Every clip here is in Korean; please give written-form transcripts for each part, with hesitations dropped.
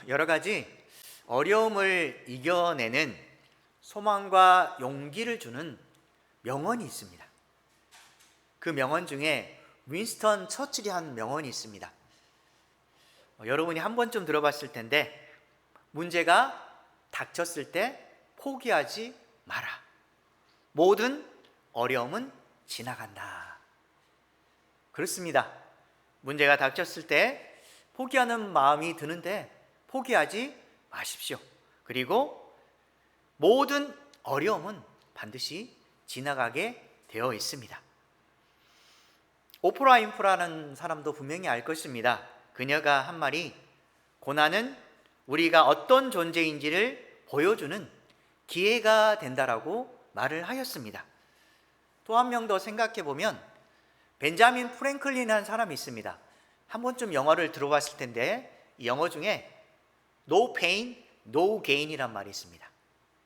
여러 가지 어려움을 이겨내는 소망과 용기를 주는 명언이 있습니다. 그 명언 중에 윈스턴 처칠이 한 명언이 있습니다. 여러분이 한 번쯤 들어봤을 텐데, 문제가 닥쳤을 때 포기하지 마라. 모든 어려움은 지나간다. 그렇습니다. 문제가 닥쳤을 때 포기하는 마음이 드는데 포기하지 마십시오. 그리고 모든 어려움은 반드시 지나가게 되어 있습니다. 오프라 윈프라는 사람도 분명히 알 것입니다. 그녀가 한 말이, 고난은 우리가 어떤 존재인지를 보여주는 기회가 된다라고 말을 하였습니다. 또 한 명 더 생각해 보면 벤자민 프랭클린이라는 사람이 있습니다. 한 번쯤 영어를 들어봤을 텐데, 이 영어 중에 No pain, no gain이란 말이 있습니다.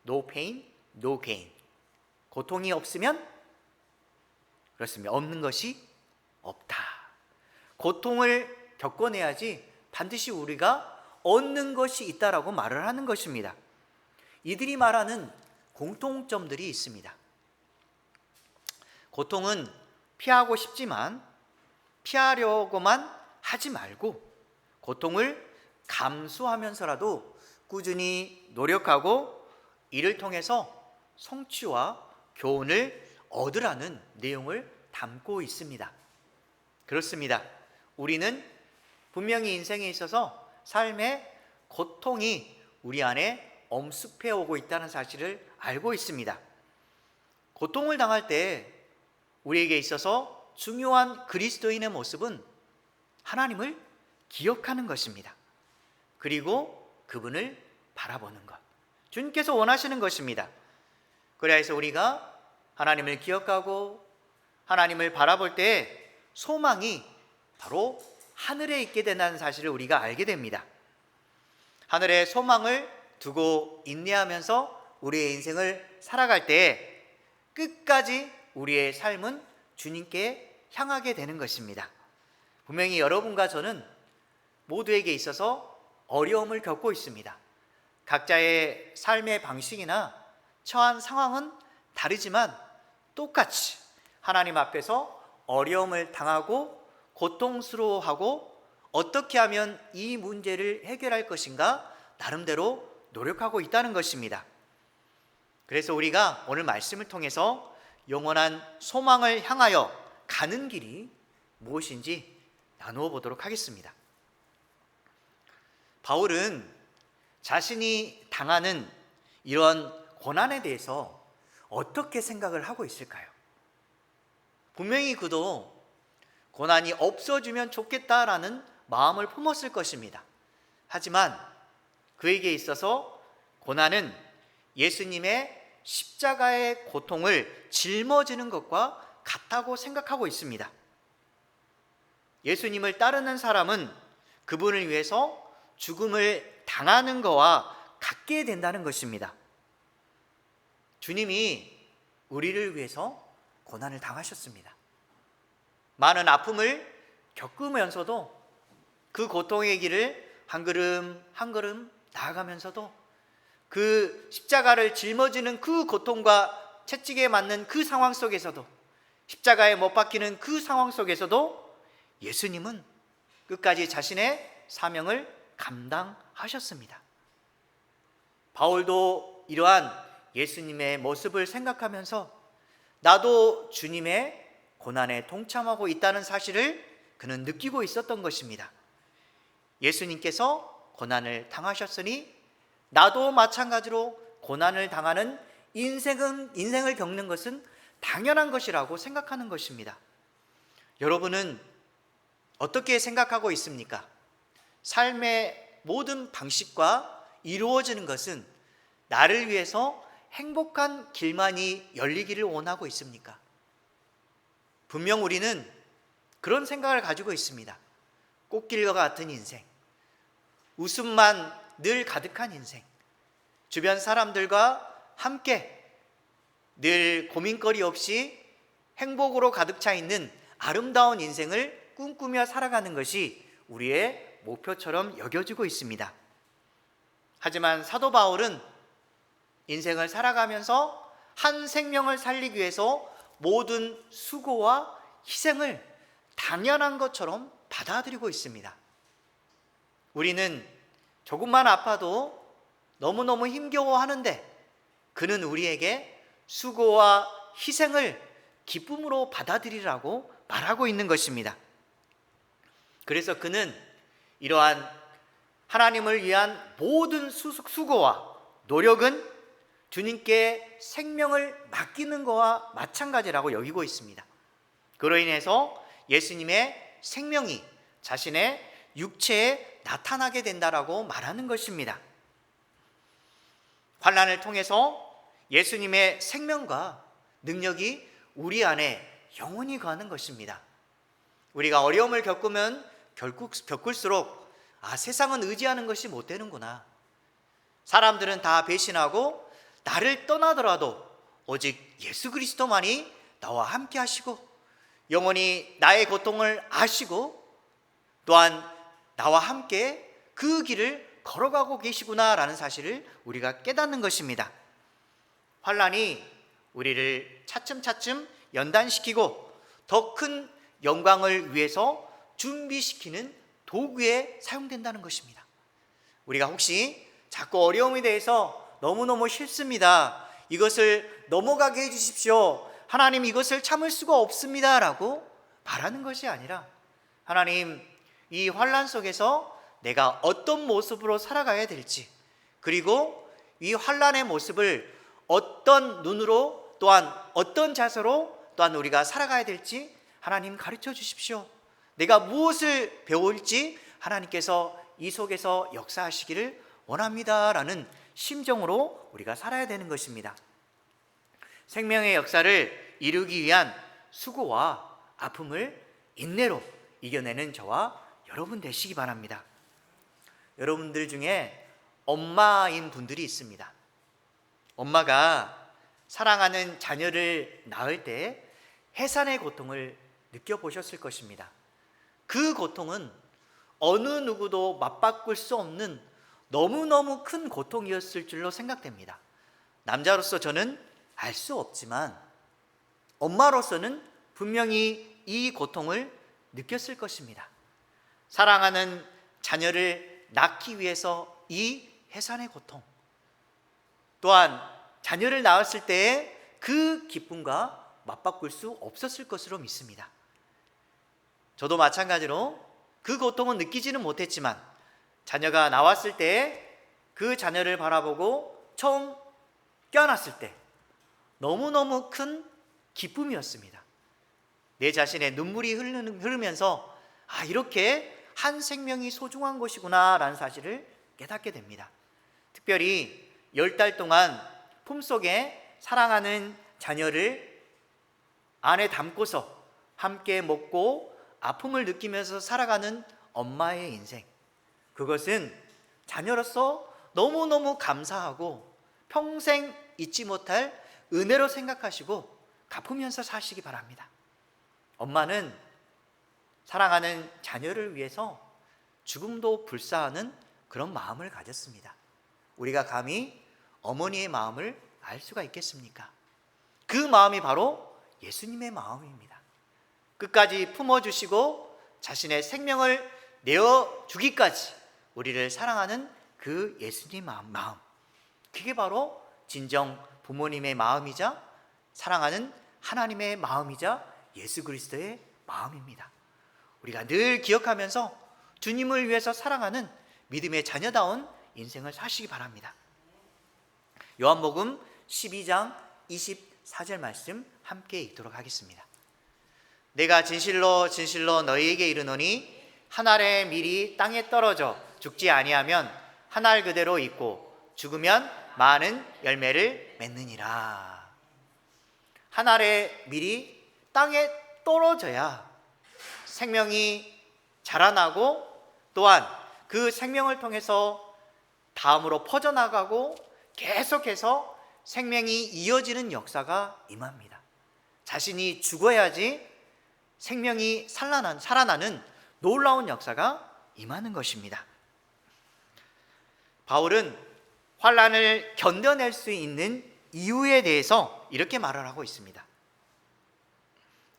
No pain, no gain. 고통이 없으면 그렇습니다. 없는 것이 없다. 고통을 겪어내야지 반드시 우리가 얻는 것이 있다라고 말을 하는 것입니다. 이들이 말하는 공통점들이 있습니다. 고통은 피하고 싶지만 피하려고만 하지 말고 고통을 감수하면서라도 꾸준히 노력하고 이를 통해서 성취와 교훈을 얻으라는 내용을 담고 있습니다. 그렇습니다. 우리는 분명히 인생에 있어서 삶의 고통이 우리 안에 엄습해 오고 있다는 사실을 알고 있습니다. 고통을 당할 때 우리에게 있어서 중요한 그리스도인의 모습은 하나님을 기억하는 것입니다. 그리고 그분을 바라보는 것, 주님께서 원하시는 것입니다. 그래서 우리가 하나님을 기억하고 하나님을 바라볼 때 소망이 바로 하늘에 있게 된다는 사실을 우리가 알게 됩니다. 하늘에 소망을 두고 인내하면서 우리의 인생을 살아갈 때 끝까지 우리의 삶은 주님께 향하게 되는 것입니다. 분명히 여러분과 저는 모두에게 있어서 어려움을 겪고 있습니다. 각자의 삶의 방식이나 처한 상황은 다르지만 똑같이 하나님 앞에서 어려움을 당하고 고통스러워하고 어떻게 하면 이 문제를 해결할 것인가 나름대로 노력하고 있다는 것입니다. 그래서 우리가 오늘 말씀을 통해서 영원한 소망을 향하여 가는 길이 무엇인지 나누어 보도록 하겠습니다. 바울은 자신이 당하는 이런 고난에 대해서 어떻게 생각을 하고 있을까요? 분명히 그도 고난이 없어지면 좋겠다라는 마음을 품었을 것입니다. 하지만 그에게 있어서 고난은 예수님의 십자가의 고통을 짊어지는 것과 같다고 생각하고 있습니다. 예수님을 따르는 사람은 그분을 위해서 죽음을 당하는 것과 같게 된다는 것입니다. 주님이 우리를 위해서 고난을 당하셨습니다. 많은 아픔을 겪으면서도 그 고통의 길을 한 걸음 한 걸음 나아가면서도 그 십자가를 짊어지는 그 고통과 채찍에 맞는 그 상황 속에서도, 십자가에 못 박히는 그 상황 속에서도 예수님은 끝까지 자신의 사명을 감당하셨습니다. 바울도 이러한 예수님의 모습을 생각하면서 나도 주님의 고난에 동참하고 있다는 사실을 그는 느끼고 있었던 것입니다. 예수님께서 고난을 당하셨으니 나도 마찬가지로 고난을 당하는 인생을 겪는 것은 당연한 것이라고 생각하는 것입니다. 여러분은 어떻게 생각하고 있습니까? 삶의 모든 방식과 이루어지는 것은 나를 위해서 행복한 길만이 열리기를 원하고 있습니까? 분명 우리는 그런 생각을 가지고 있습니다. 꽃길과 같은 인생, 웃음만 늘 가득한 인생, 주변 사람들과 함께 늘 고민거리 없이 행복으로 가득 차 있는 아름다운 인생을 꿈꾸며 살아가는 것이 우리의 목표처럼 여겨지고 있습니다. 하지만 사도 바울은 인생을 살아가면서 한 생명을 살리기 위해서 모든 수고와 희생을 당연한 것처럼 받아들이고 있습니다. 우리는 조금만 아파도 너무너무 힘겨워하는데 그는 우리에게 수고와 희생을 기쁨으로 받아들이라고 말하고 있는 것입니다. 그래서 그는 이러한 하나님을 위한 모든 수고와 노력은 주님께 생명을 맡기는 것과 마찬가지라고 여기고 있습니다. 그로 인해서 예수님의 생명이 자신의 육체에 나타나게 된다라고 말하는 것입니다. 환난을 통해서 예수님의 생명과 능력이 우리 안에 영원히 가는 것입니다. 우리가 어려움을 겪으면 겪을수록 세상은 의지하는 것이 못 되는구나. 사람들은 다 배신하고 나를 떠나더라도 오직 예수 그리스도만이 나와 함께 하시고 영원히 나의 고통을 아시고 또한 나와 함께 그 길을 걸어가고 계시구나라는 사실을 우리가 깨닫는 것입니다. 환난이 우리를 차츰차츰 연단시키고 더 큰 영광을 위해서 준비시키는 도구에 사용된다는 것입니다. 우리가 혹시 자꾸 어려움에 대해서 너무너무 싫습니다, 이것을 넘어가게 해주십시오, 하나님 이것을 참을 수가 없습니다 라고 말하는 것이 아니라 하나님, 이 환난 속에서 내가 어떤 모습으로 살아가야 될지, 그리고 이 환난의 모습을 어떤 눈으로 또한 어떤 자세로 또한 우리가 살아가야 될지 하나님 가르쳐 주십시오. 내가 무엇을 배울지 하나님께서 이 속에서 역사하시기를 원합니다라는 심정으로 우리가 살아야 되는 것입니다. 생명의 역사를 이루기 위한 수고와 아픔을 인내로 이겨내는 저와 여러분 되시기 바랍니다. 여러분들 중에 엄마인 분들이 있습니다. 엄마가 사랑하는 자녀를 낳을 때 해산의 고통을 느껴보셨을 것입니다. 그 고통은 어느 누구도 맞바꿀 수 없는 너무너무 큰 고통이었을 줄로 생각됩니다. 남자로서 저는 알 수 없지만 엄마로서는 분명히 이 고통을 느꼈을 것입니다. 사랑하는 자녀를 낳기 위해서 이 해산의 고통, 또한 자녀를 낳았을 때의 그 기쁨과 맞바꿀 수 없었을 것으로 믿습니다. 저도 마찬가지로 그 고통은 느끼지는 못했지만 자녀가 나왔을 때 그 자녀를 바라보고 처음 껴안았을 때 너무너무 큰 기쁨이었습니다. 내 자신의 눈물이 흐르면서 이렇게 한 생명이 소중한 것이구나 라는 사실을 깨닫게 됩니다. 특별히 10달 동안 품속에 사랑하는 자녀를 안에 담고서 함께 먹고 아픔을 느끼면서 살아가는 엄마의 인생, 그것은 자녀로서 너무너무 감사하고 평생 잊지 못할 은혜로 생각하시고 갚으면서 사시기 바랍니다. 엄마는 사랑하는 자녀를 위해서 죽음도 불사하는 그런 마음을 가졌습니다. 우리가 감히 어머니의 마음을 알 수가 있겠습니까? 그 마음이 바로 예수님의 마음입니다. 끝까지 품어주시고 자신의 생명을 내어주기까지 우리를 사랑하는 그 예수님 마음, 그게 바로 진정 부모님의 마음이자 사랑하는 하나님의 마음이자 예수 그리스도의 마음입니다. 우리가 늘 기억하면서 주님을 위해서 사랑하는 믿음의 자녀다운 인생을 사시기 바랍니다. 요한복음 12장 24절 말씀 함께 읽도록 하겠습니다. 내가 진실로 진실로 너희에게 이르노니 한 알의 밀이 땅에 떨어져 죽지 아니하면 한 알 그대로 있고 죽으면 많은 열매를 맺느니라. 한 알의 밀이 땅에 떨어져야 생명이 자라나고 또한 그 생명을 통해서 다음으로 퍼져나가고 계속해서 생명이 이어지는 역사가 임합니다. 자신이 죽어야지 생명이 살아나는 놀라운 역사가 임하는 것입니다. 바울은 환난을 견뎌낼 수 있는 이유에 대해서 이렇게 말을 하고 있습니다.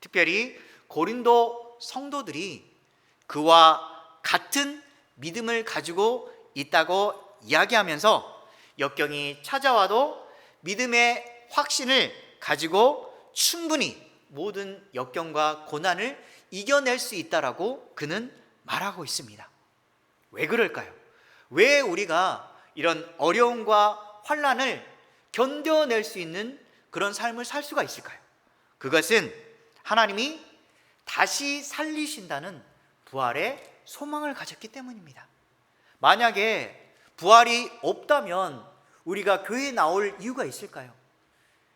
특별히 고린도 성도들이 그와 같은 믿음을 가지고 있다고 이야기하면서 역경이 찾아와도 믿음의 확신을 가지고 충분히 모든 역경과 고난을 이겨낼 수 있다라고 그는 말하고 있습니다. 왜 그럴까요? 왜 우리가 이런 어려움과 환난을 견뎌낼 수 있는 그런 삶을 살 수가 있을까요? 그것은 하나님이 다시 살리신다는 부활의 소망을 가졌기 때문입니다. 만약에 부활이 없다면 우리가 교회에 나올 이유가 있을까요?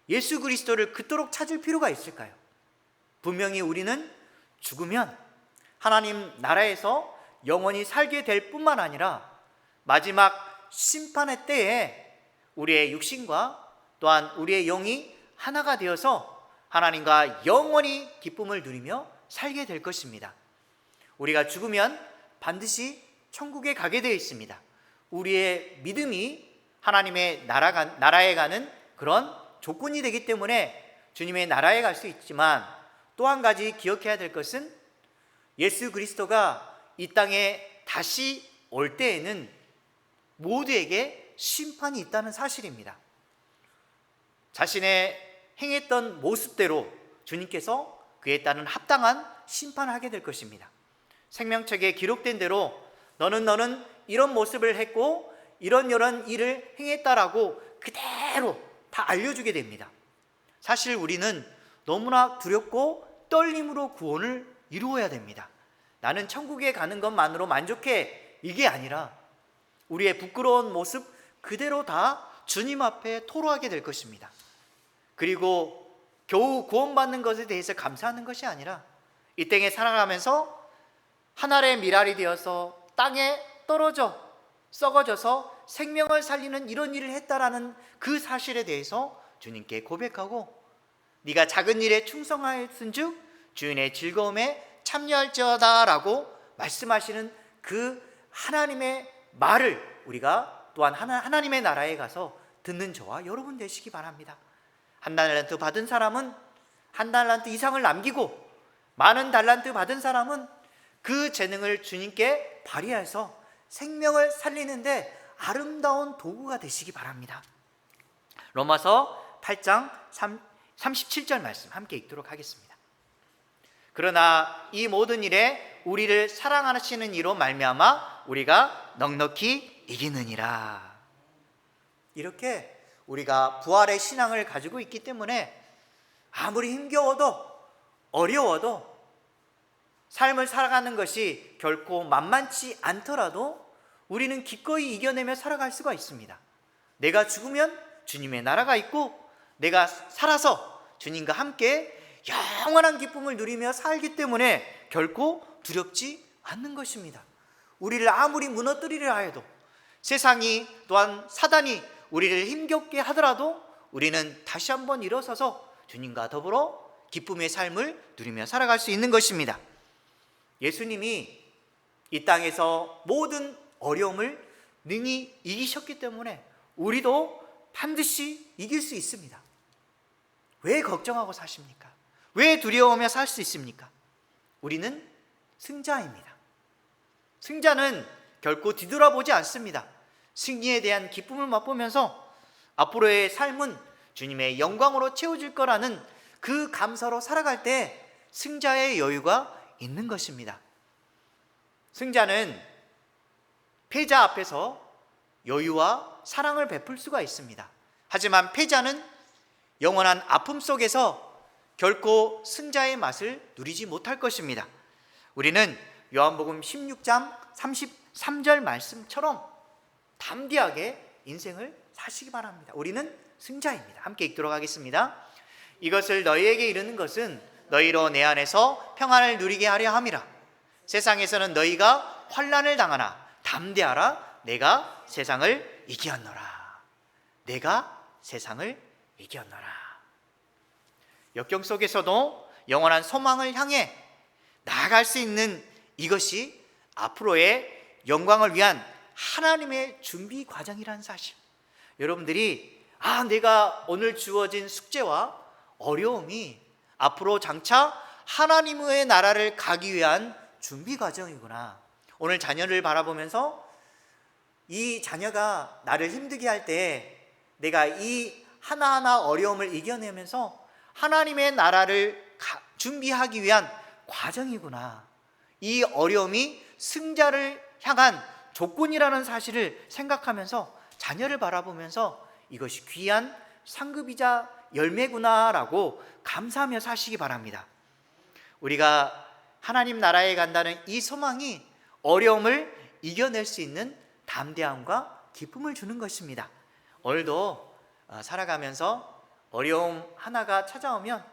예수 그리스도를 그토록 찾을 필요가 있을까요? 분명히 우리는 죽으면 하나님 나라에서 영원히 살게 될 뿐만 아니라 마지막 심판의 때에 우리의 육신과 또한 우리의 영이 하나가 되어서 하나님과 영원히 기쁨을 누리며 살게 될 것입니다. 우리가 죽으면 반드시 천국에 가게 되어 있습니다. 우리의 믿음이 하나님의 나라에 가는 그런 조건이 되기 때문에 주님의 나라에 갈 수 있지만, 또 한 가지 기억해야 될 것은 예수 그리스도가 이 땅에 다시 올 때에는 모두에게 심판이 있다는 사실입니다. 자신의 행했던 모습대로 주님께서 그에 따른 합당한 심판을 하게 될 것입니다. 생명책에 기록된 대로 너는 이런 모습을 했고 이런 일을 행했다라고 그대로 다 알려주게 됩니다. 사실 우리는 너무나 두렵고 떨림으로 구원을 이루어야 됩니다. 나는 천국에 가는 것만으로 만족해, 이게 아니라 우리의 부끄러운 모습 그대로 다 주님 앞에 토로하게 될 것입니다. 그리고 겨우 구원받는 것에 대해서 감사하는 것이 아니라 이 땅에 살아가면서 하늘의 미랄이 되어서 땅에 떨어져 썩어져서 생명을 살리는 이런 일을 했다라는 그 사실에 대해서 주님께 고백하고, 네가 작은 일에 충성하였은즉 주인의 즐거움에 참여할지어다 라고 말씀하시는 그 하나님의 말을 우리가 또한 하나님의 나라에 가서 듣는 저와 여러분 되시기 바랍니다. 한 달란트 받은 사람은 한 달란트 이상을 남기고, 많은 달란트 받은 사람은 그 재능을 주님께 발휘해서 생명을 살리는데 아름다운 도구가 되시기 바랍니다. 로마서 8장 37절 말씀 함께 읽도록 하겠습니다. 그러나 이 모든 일에 우리를 사랑하시는 이로 말미암아 우리가 넉넉히 이기느니라. 이렇게 우리가 부활의 신앙을 가지고 있기 때문에 아무리 힘겨워도 어려워도 삶을 살아가는 것이 결코 만만치 않더라도 우리는 기꺼이 이겨내며 살아갈 수가 있습니다. 내가 죽으면 주님의 나라가 있고, 내가 살아서 주님과 함께 영원한 기쁨을 누리며 살기 때문에 결코 두렵지 않는 것입니다. 우리를 아무리 무너뜨리려 해도, 세상이 또한 사단이 우리를 힘겹게 하더라도 우리는 다시 한번 일어서서 주님과 더불어 기쁨의 삶을 누리며 살아갈 수 있는 것입니다. 예수님이 이 땅에서 모든 어려움을 능히 이기셨기 때문에 우리도 반드시 이길 수 있습니다. 왜 걱정하고 사십니까? 왜 두려워하며 살 수 있습니까? 우리는 승자입니다. 승자는 결코 뒤돌아보지 않습니다. 승리에 대한 기쁨을 맛보면서 앞으로의 삶은 주님의 영광으로 채워질 거라는 그 감사로 살아갈 때 승자의 여유가 있는 것입니다. 승자는 패자 앞에서 여유와 사랑을 베풀 수가 있습니다. 하지만 패자는 영원한 아픔 속에서 결코 승자의 맛을 누리지 못할 것입니다. 우리는 요한복음 16장 33절 말씀처럼 담대하게 인생을 사시기 바랍니다. 우리는 승자입니다. 함께 읽도록 하겠습니다. 이것을 너희에게 이르는 것은 너희로 내 안에서 평안을 누리게 하려 함이라. 세상에서는 너희가 환난을 당하나 담대하라. 내가 세상을 이기었노라. 내가 세상을 이기었노라. 역경 속에서도 영원한 소망을 향해 나아갈 수 있는 이것이 앞으로의 영광을 위한 하나님의 준비 과정이라는 사실, 여러분들이 내가 오늘 주어진 숙제와 어려움이 앞으로 장차 하나님의 나라를 가기 위한 준비 과정이구나. 오늘 자녀를 바라보면서 이 자녀가 나를 힘들게 할 때 내가 이 하나하나 어려움을 이겨내면서 하나님의 나라를 준비하기 위한 과정이구나. 이 어려움이 승자를 향한 조건이라는 사실을 생각하면서 자녀를 바라보면서 이것이 귀한 상급이자 열매구나라고 감사하며 사시기 바랍니다. 우리가 하나님 나라에 간다는 이 소망이 어려움을 이겨낼 수 있는 담대함과 기쁨을 주는 것입니다. 오늘도 살아가면서 어려움 하나가 찾아오면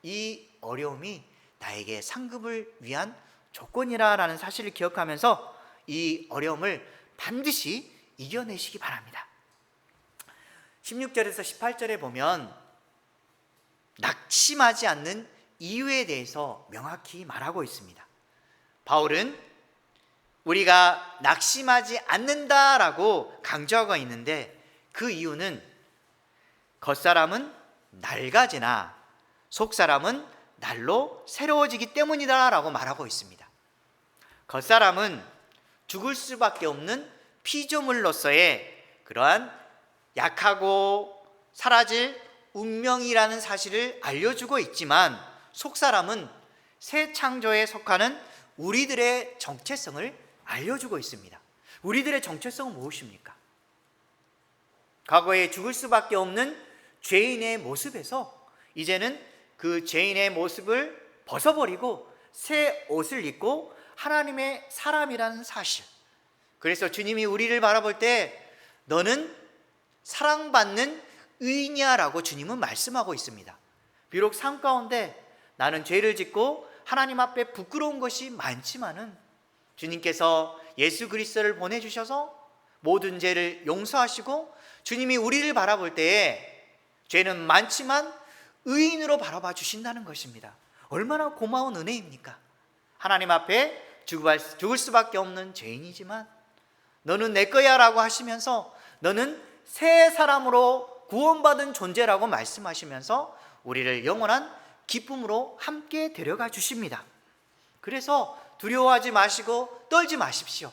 이 어려움이 나에게 상급을 위한 조건이라는 사실을 기억하면서 이 어려움을 반드시 이겨내시기 바랍니다. 16절에서 18절에 보면 낙심하지 않는 이유에 대해서 명확히 말하고 있습니다. 바울은 우리가 낙심하지 않는다라고 강조하고 있는데 그 이유는 겉사람은 낡아지나 속사람은 날로 새로워지기 때문이다라고 말하고 있습니다. 겉사람은 죽을 수밖에 없는 피조물로서의 그러한 약하고 사라질 운명이라는 사실을 알려주고 있지만 속사람은 새 창조에 속하는 우리들의 정체성을 알려주고 있습니다. 우리들의 정체성은 무엇입니까? 과거에 죽을 수밖에 없는 죄인의 모습에서 이제는 그 죄인의 모습을 벗어버리고 새 옷을 입고 하나님의 사람이라는 사실. 그래서 주님이 우리를 바라볼 때 너는 사랑받는 의인이야 라고 주님은 말씀하고 있습니다. 비록 삶 가운데 나는 죄를 짓고 하나님 앞에 부끄러운 것이 많지만은 주님께서 예수 그리스도를 보내주셔서 모든 죄를 용서하시고 주님이 우리를 바라볼 때에 죄는 많지만 의인으로 바라봐 주신다는 것입니다. 얼마나 고마운 은혜입니까? 하나님 앞에 죽을 수밖에 없는 죄인이지만 너는 내 거야 라고 하시면서 너는 새 사람으로 구원받은 존재라고 말씀하시면서 우리를 영원한 기쁨으로 함께 데려가 주십니다. 그래서 두려워하지 마시고 떨지 마십시오.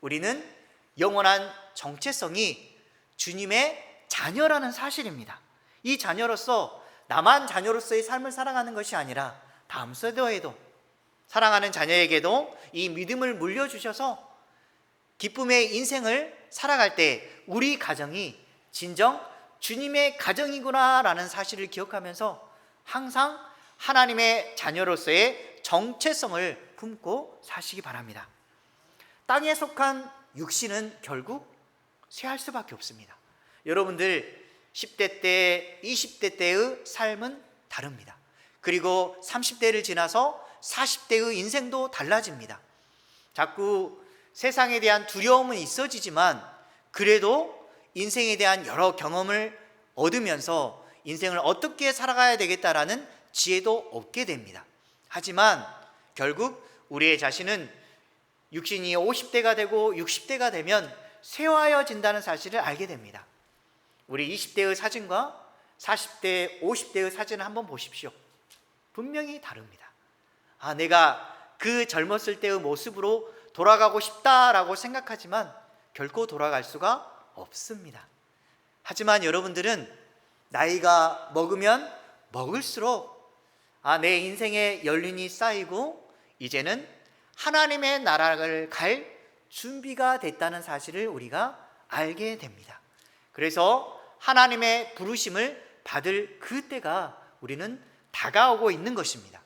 우리는 영원한 정체성이 주님의 자녀라는 사실입니다. 이 자녀로서 나만 자녀로서의 삶을 살아가는 것이 아니라 다음 세대에도 사랑하는 자녀에게도 이 믿음을 물려주셔서 기쁨의 인생을 살아갈 때 우리 가정이 진정 주님의 가정이구나 라는 사실을 기억하면서 항상 하나님의 자녀로서의 정체성을 품고 사시기 바랍니다. 땅에 속한 육신은 결국 쇠할 수밖에 없습니다. 여러분들 10대 때, 20대 때의 삶은 다릅니다. 그리고 30대를 지나서 40대의 인생도 달라집니다. 자꾸 세상에 대한 두려움은 있어지지만 그래도 인생에 대한 여러 경험을 얻으면서 인생을 어떻게 살아가야 되겠다라는 지혜도 얻게 됩니다. 하지만 결국 우리의 자신은 육신이 50대가 되고 60대가 되면 쇠화해진다는 사실을 알게 됩니다. 우리 20대의 사진과 40대, 50대의 사진을 한번 보십시오. 분명히 다릅니다. 내가 그 젊었을 때의 모습으로 돌아가고 싶다라고 생각하지만 결코 돌아갈 수가 없습니다. 하지만 여러분들은 나이가 먹으면 먹을수록 내 인생의 연륜이 쌓이고 이제는 하나님의 나라를 갈 준비가 됐다는 사실을 우리가 알게 됩니다. 그래서 하나님의 부르심을 받을 그때가 우리는 다가오고 있는 것입니다.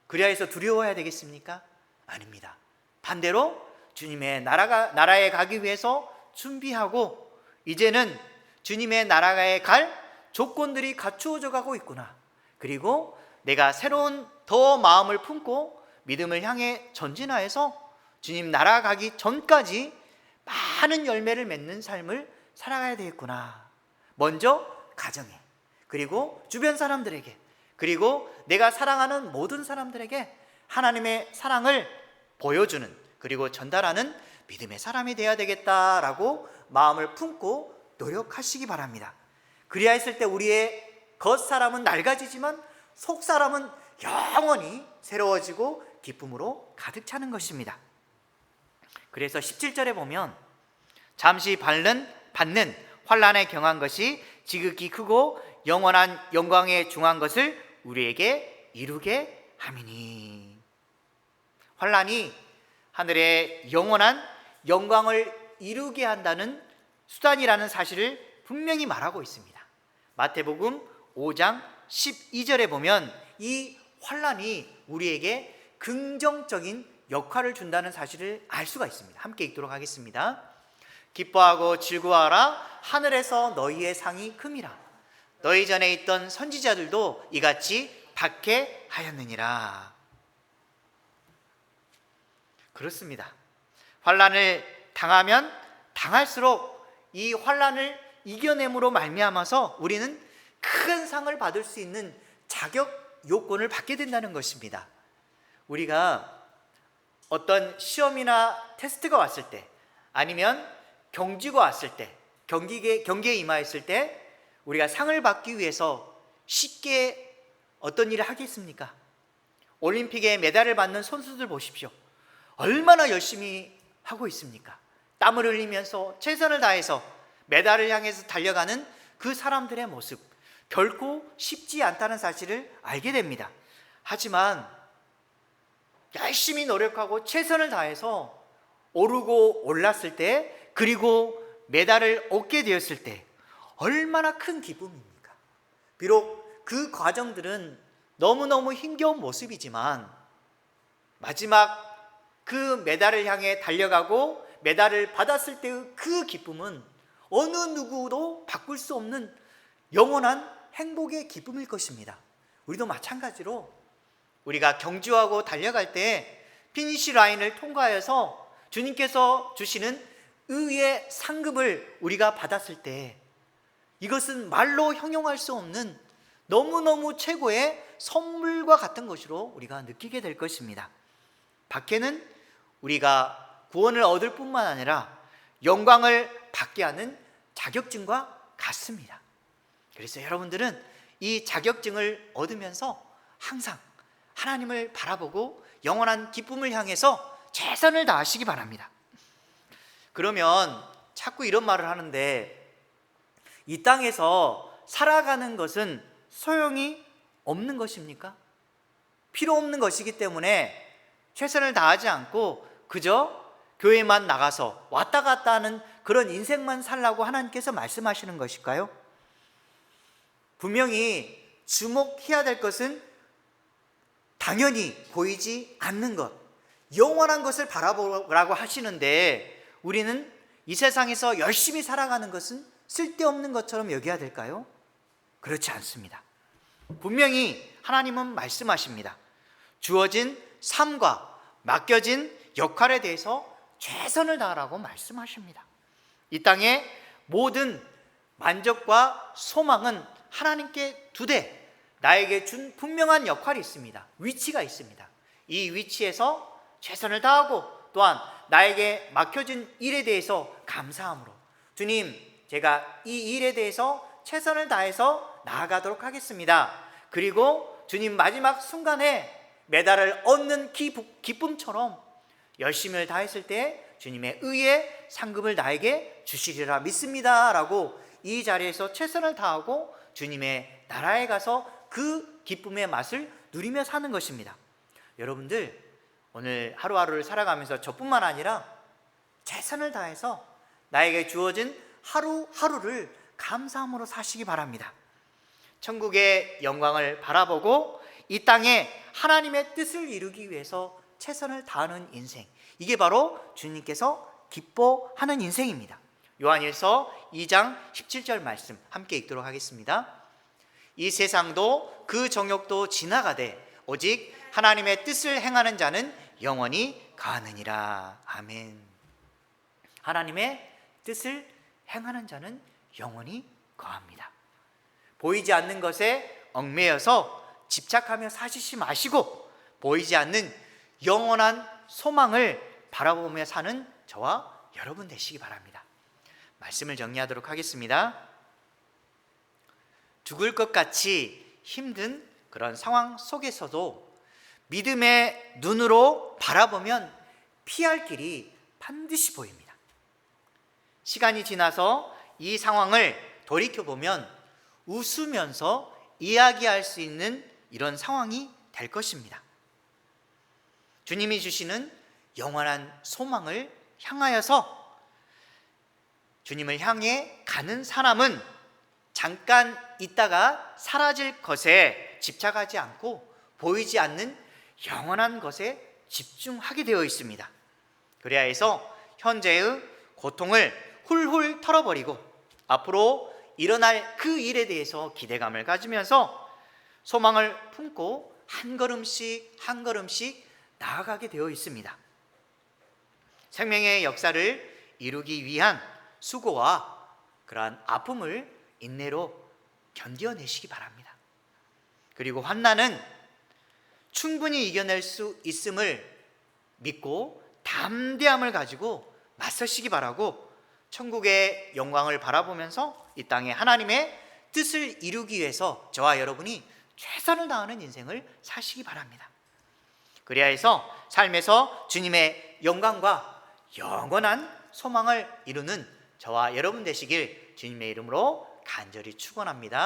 그래야 해서 두려워해야 되겠습니까? 아닙니다. 반대로 주님의 나라에 가기 위해서 준비하고 이제는 주님의 나라에 갈 조건들이 갖추어져 가고 있구나. 그리고 내가 새로운 더 마음을 품고 믿음을 향해 전진하여서 주님 나라 가기 전까지 많은 열매를 맺는 삶을 살아가야 되겠구나. 먼저 가정에, 그리고 주변 사람들에게, 그리고 내가 사랑하는 모든 사람들에게 하나님의 사랑을 보여주는, 그리고 전달하는 믿음의 사람이 되어야 되겠다라고 마음을 품고 노력하시기 바랍니다. 그리야 했을 때 우리의 겉사람은 낡아지지만 속사람은 영원히 새로워지고 기쁨으로 가득 차는 것입니다. 그래서 17절에 보면 잠시 받는 환난에 경한 것이 지극히 크고 영원한 영광에 중한 것을 우리에게 이루게 함이니. 환난이 하늘의 영원한 영광을 이루게 한다는 수단이라는 사실을 분명히 말하고 있습니다. 마태복음 5장 12절에 보면 이 환난이 우리에게 긍정적인 역할을 준다는 사실을 알 수가 있습니다. 함께 읽도록 하겠습니다. 기뻐하고 즐거워하라. 하늘에서 너희의 상이 큼이라. 너희 전에 있던 선지자들도 이같이 박해하였느니라. 그렇습니다. 환난을 당하면 당할수록 이 환난을 이겨냄으로 말미암아서 우리는 큰 상을 받을 수 있는 자격 요건을 받게 된다는 것입니다. 우리가 어떤 시험이나 테스트가 왔을 때, 아니면 경주가 왔을 때, 경기에 임하였을 때 우리가 상을 받기 위해서 쉽게 어떤 일을 하겠습니까? 올림픽에 메달을 받는 선수들 보십시오. 얼마나 열심히 하고 있습니까? 땀을 흘리면서 최선을 다해서 메달을 향해서 달려가는 그 사람들의 모습, 결코 쉽지 않다는 사실을 알게 됩니다. 하지만 열심히 노력하고 최선을 다해서 오르고 올랐을 때, 그리고 메달을 얻게 되었을 때 얼마나 큰 기쁨입니까? 비록 그 과정들은 너무너무 힘겨운 모습이지만 마지막 그 메달을 향해 달려가고 메달을 받았을 때의 그 기쁨은 어느 누구도 바꿀 수 없는 영원한 행복의 기쁨일 것입니다. 우리도 마찬가지로 우리가 경주하고 달려갈 때 피니시 라인을 통과해서 주님께서 주시는 의의 상급을 우리가 받았을 때 이것은 말로 형용할 수 없는 너무너무 최고의 선물과 같은 것으로 우리가 느끼게 될 것입니다. 박해는 우리가 구원을 얻을 뿐만 아니라 영광을 받게 하는 자격증과 같습니다. 그래서 여러분들은 이 자격증을 얻으면서 항상 하나님을 바라보고 영원한 기쁨을 향해서 최선을 다하시기 바랍니다. 그러면 자꾸 이런 말을 하는데, 이 땅에서 살아가는 것은 소용이 없는 것입니까? 필요 없는 것이기 때문에 최선을 다하지 않고 그저 교회만 나가서 왔다 갔다 하는 그런 인생만 살라고 하나님께서 말씀하시는 것일까요? 분명히 주목해야 될 것은 당연히 보이지 않는 것, 영원한 것을 바라보라고 하시는데 우리는 이 세상에서 열심히 살아가는 것은 쓸데없는 것처럼 여겨야 될까요? 그렇지 않습니다. 분명히 하나님은 말씀하십니다. 주어진 삶과 맡겨진 역할에 대해서 최선을 다하라고 말씀하십니다. 이 땅의 모든 만족과 소망은 하나님께 두되 나에게 준 분명한 역할이 있습니다. 위치가 있습니다. 이 위치에서 최선을 다하고 또한 나에게 맡겨진 일에 대해서 감사함으로, 주님, 제가 이 일에 대해서 최선을 다해서 나아가도록 하겠습니다. 그리고 주님 마지막 순간에 메달을 얻는 기쁨처럼 열심을 다했을 때 주님의 의의 상급을 나에게 주시리라 믿습니다 라고 이 자리에서 최선을 다하고 주님의 나라에 가서 그 기쁨의 맛을 누리며 사는 것입니다. 여러분들 오늘 하루하루를 살아가면서 저뿐만 아니라 최선을 다해서 나에게 주어진 하루하루를 감사함으로 사시기 바랍니다. 천국의 영광을 바라보고 이 땅에 하나님의 뜻을 이루기 위해서 최선을 다하는 인생, 이게 바로 주님께서 기뻐하는 인생입니다. 요한일서 2장 17절 말씀 함께 읽도록 하겠습니다. 이 세상도 그 정욕도 지나가되 오직 하나님의 뜻을 행하는 자는 영원히 거하느니라. 아멘. 하나님의 뜻을 행하는 자는 영원히 거합니다. 보이지 않는 것에 얽매여서 집착하며 사시지 마시고 보이지 않는 영원한 소망을 바라보며 사는 저와 여러분 되시기 바랍니다. 말씀을 정리하도록 하겠습니다. 죽을 것 같이 힘든 그런 상황 속에서도 믿음의 눈으로 바라보면 피할 길이 반드시 보입니다. 시간이 지나서 이 상황을 돌이켜보면 웃으면서 이야기할 수 있는 이런 상황이 될 것입니다. 주님이 주시는 영원한 소망을 향하여서 주님을 향해 가는 사람은 잠깐 있다가 사라질 것에 집착하지 않고 보이지 않는 영원한 것에 집중하게 되어 있습니다. 그래야 해서 현재의 고통을 훌훌 털어버리고 앞으로 일어날 그 일에 대해서 기대감을 가지면서 소망을 품고 한 걸음씩 한 걸음씩 나아가게 되어 있습니다. 생명의 역사를 이루기 위한 수고와 그러한 아픔을 인내로 견뎌내시기 바랍니다. 그리고 환난은 충분히 이겨낼 수 있음을 믿고 담대함을 가지고 맞서시기 바라고 천국의 영광을 바라보면서 이 땅에 하나님의 뜻을 이루기 위해서 저와 여러분이 최선을 다하는 인생을 사시기 바랍니다. 그래야 해서 삶에서 주님의 영광과 영원한 소망을 이루는 저와 여러분 되시길 주님의 이름으로 간절히 축원합니다.